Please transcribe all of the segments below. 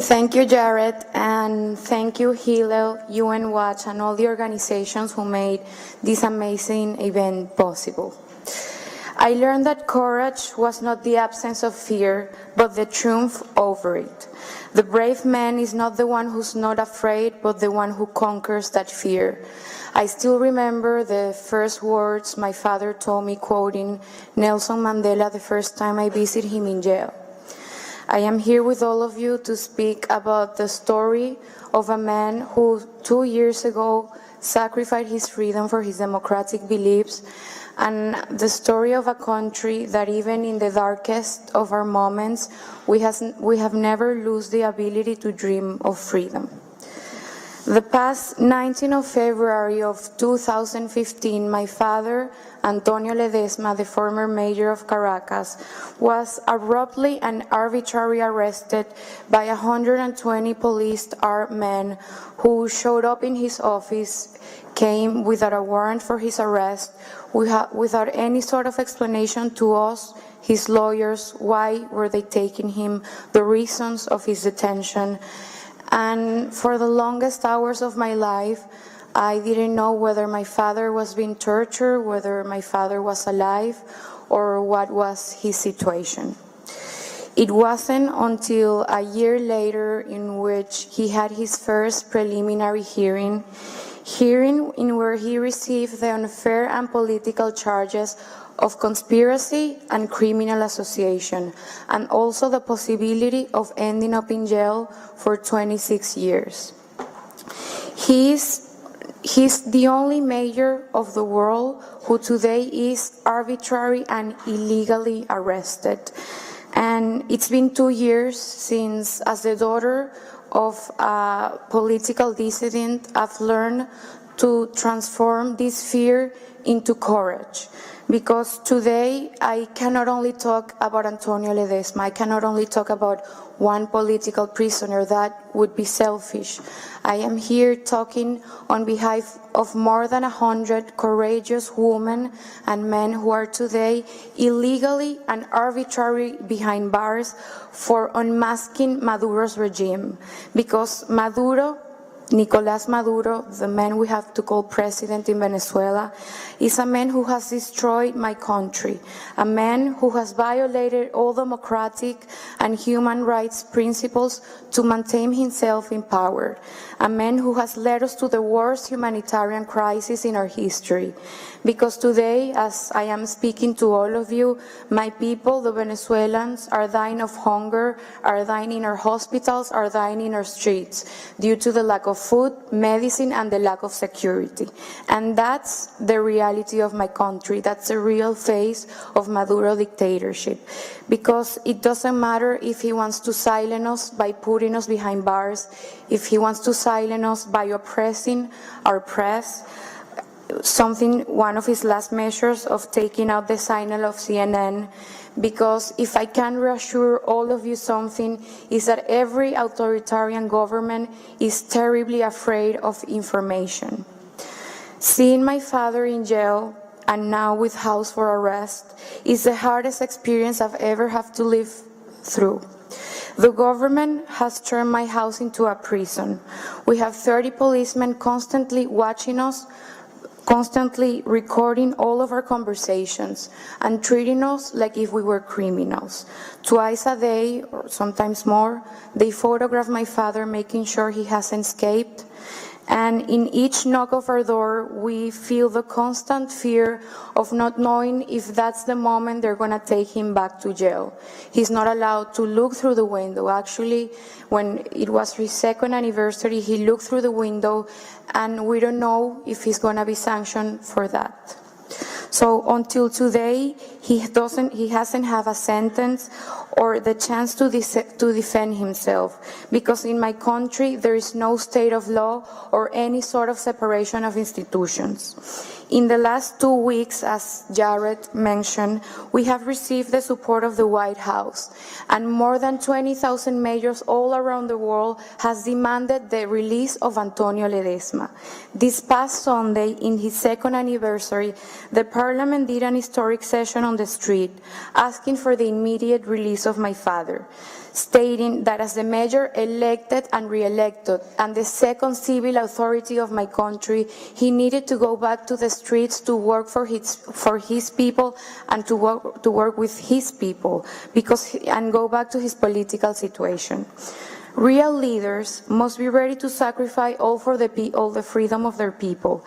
Thank you, Jared, and thank you, Hillel, UN Watch, and all the organizations who made this amazing event possible. I learned that courage was not the absence of fear, but the triumph over it. The brave man is not the one who's not afraid, but the one who conquers that fear. I still remember the first words my father told me, quoting Nelson Mandela the first time I visited him in jail. I am here with all of you to speak about the story of a man who 2 years ago sacrificed his freedom for his democratic beliefs, and the story of a country that even in the darkest of our moments, we have never lost the ability to dream of freedom. The past 19th of February of 2015, my father, Antonio Ledezma, the former mayor of Caracas, was abruptly and arbitrarily arrested by 120 police armed men who showed up in his office, came without a warrant for his arrest, without any sort of explanation to us, his lawyers, why were they taking him, the reasons of his detention. And for the longest hours of my life, I didn't know whether my father was being tortured, whether my father was alive, or what was his situation. It wasn't until a year later in which he had his first preliminary hearing in where he received the unfair and political charges of conspiracy and criminal association, and also the possibility of ending up in jail for 26 years. He's the only mayor of the world who today is arbitrarily and illegally arrested. And it's been 2 years since, as the daughter of a political dissident, I've learned to transform this fear into courage. Because today I cannot only talk about Antonio Ledezma, I cannot only talk about one political prisoner, that would be selfish. I am here talking on behalf of more than 100 courageous women and men who are today illegally and arbitrarily behind bars for unmasking Maduro's regime. Because Nicolás Maduro, the man we have to call president in Venezuela, is a man who has destroyed my country, a man who has violated all democratic and human rights principles to maintain himself in power, a man who has led us to the worst humanitarian crisis in our history. Because today, as I am speaking to all of you, my people, the Venezuelans, are dying of hunger, are dying in our hospitals, are dying in our streets due to the lack of food, medicine, and the lack of security. And that's the reality of my country. That's the real face of Maduro dictatorship. Because it doesn't matter if he wants to silence us by putting us behind bars, if he wants to silence us by oppressing our press, one of his last measures of taking out the signal of CNN, because if I can reassure all of you something, is that every authoritarian government is terribly afraid of information. Seeing my father in jail and now with house for arrest is the hardest experience I've ever had to live through. The government has turned my house into a prison. We have 30 policemen constantly watching us, constantly recording all of our conversations and treating us like if we were criminals. Twice a day, or sometimes more, they photograph my father, making sure he hasn't escaped. And in each knock of our door, we feel the constant fear of not knowing if that's the moment they're going to take him back to jail. He's not allowed to look through the window. Actually, when it was his second anniversary, he looked through the window, and we don't know if he's going to be sanctioned for that. So until today, he hasn't had a sentence or the chance to defend himself, because in my country there is no state of law or any sort of separation of institutions. In the last 2 weeks, as Jared mentioned, we have received the support of the White House, and more than 20,000 mayors all around the world has demanded the release of Antonio Ledezma. This past Sunday, in his second anniversary, the Parliament did an historic session on the street, asking for the immediate release of my father. stating that as the mayor elected and re-elected and the second civil authority of my country, he needed to go back to the streets to work for his people and to work with his people and go back to his political situation. Real leaders must be ready to sacrifice all for the freedom of their people.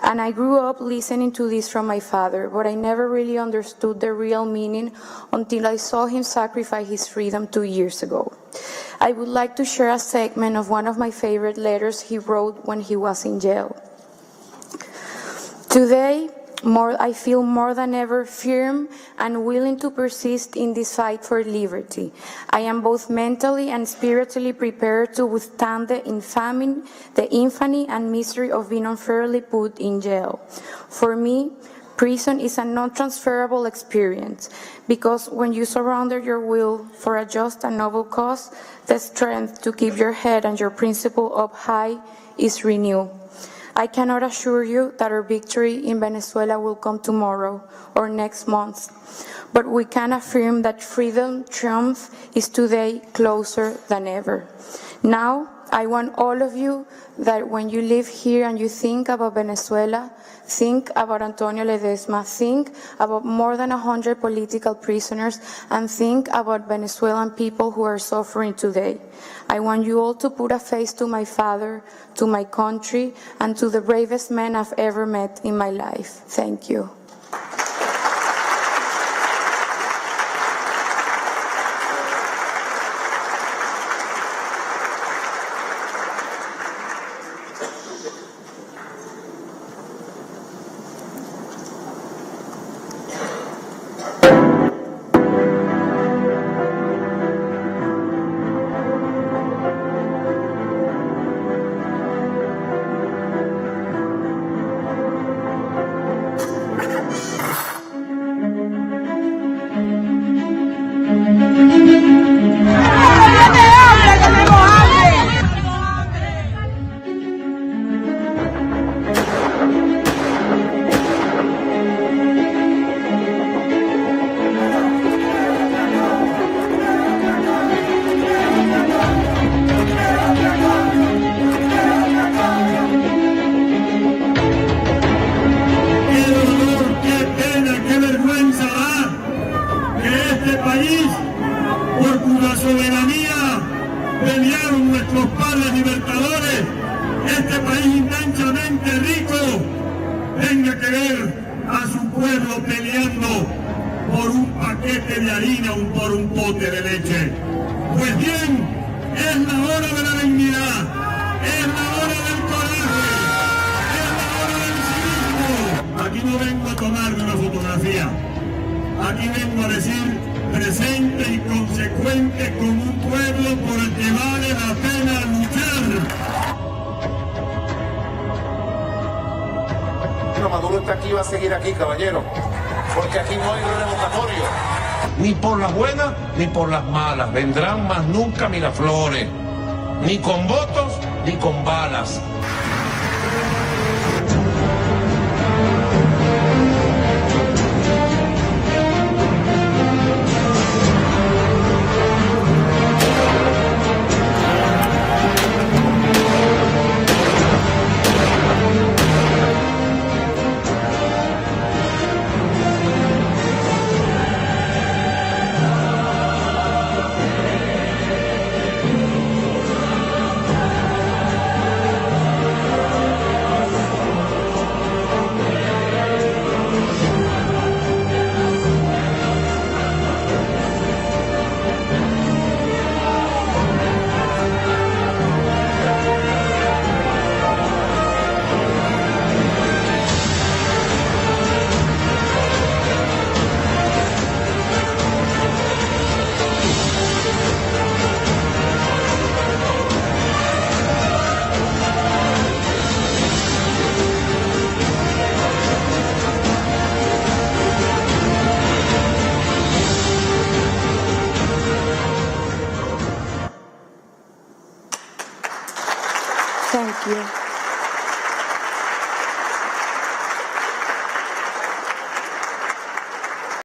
And I grew up listening to this from my father, but I never really understood the real meaning until I saw him sacrifice his freedom 2 years ago. I would like to share a segment of one of my favorite letters he wrote when he was in jail. Today, I feel more than ever firm and willing to persist in this fight for liberty. I am both mentally and spiritually prepared to withstand the infamy and misery of being unfairly put in jail. For me, prison is a non-transferable experience because when you surrender your will for a just and noble cause, the strength to keep your head and your principle up high is renewed. I cannot assure you that our victory in Venezuela will come tomorrow or next month, but we can affirm that freedom triumph is today closer than ever. Now, I want all of you that when you live here and you think about Venezuela, think about Antonio Ledezma, think about more than 100 political prisoners, and think about Venezuelan people who are suffering today. I want you all to put a face to my father, to my country, and to the bravest men I've ever met in my life. Thank you. Pelearon nuestros padres libertadores, este país inmensamente rico tenga que ver a su pueblo peleando por un paquete de harina o por un pote de leche. Pues bien, es la hora de la dignidad, es la hora del coraje, es la hora del civismo. Aquí no vengo a tomarme una fotografía, aquí vengo a decir presente y consecuente con un pueblo por el que vale la pena luchar. Maduro está aquí y va a seguir aquí, caballero, porque aquí no hay revocatorio. Ni por las buenas ni por las malas vendrán más nunca Miraflores, ni con votos ni con balas. Thank you.